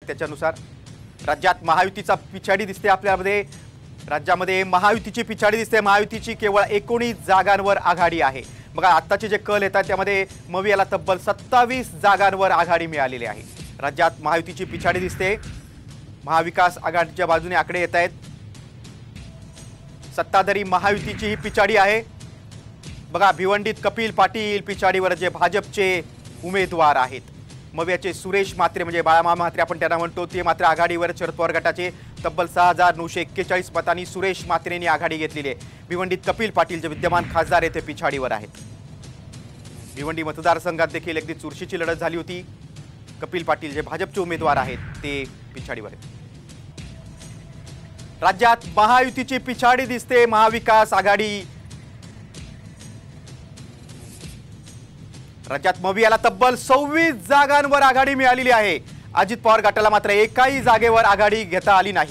त्याच्यानुसार राज्यात महायुतीचा पिछाडी दिसते आपल्यामध्ये। राज्यामध्ये महायुतीची पिछाडी दिसते। महायुतीची केवळ 19 जागांवर आघाडी आहे। बघा आत्ताचे जे कल येतात त्यामध्ये मवी याला तब्बल 27 जागांवर आघाडी मिळालेली आहे। राज्यात महायुतीची पिछाडी दिसते। महाविकास आघाडीच्या बाजूने आकडे येत आहेत। सत्ताधारी महायुतीची ही पिछाडी आहे। बघा भिवंडीत कपिल पाटील पिछाडीवर जे भाजपचे उमेदवार आहेत। मव्याचे सुरेश म्हात्रे म्हणजे बाळामामा म्हात्रे आपण त्यांना म्हणतो ते मात्र आघाडीवर शरद पवार गटाचे तब्बल 6941 मतांनी सुरेश म्हात्रेंनी आघाडी घेतलेली आहे। भिवंडीत कपिल पाटील जे विद्यमान खासदार येथे पिछाडीवर आहेत। भिवंडी मतदारसंघात देखील अगदी चुरशीची लढत झाली होती। कपिल पाटील जे भाजपचे उमेदवार आहेत ते पिछाडीवर आहेत। राज्यात महायुतीची पिछाडी दिसते। महाविकास आघाडी राज्यात मवी याला तब्बल 26 जागांवर आघाडी मिळालेली आहे। अजित पवार गटाला मात्र एकाही जागेवर आघाडी घेता आली नाही।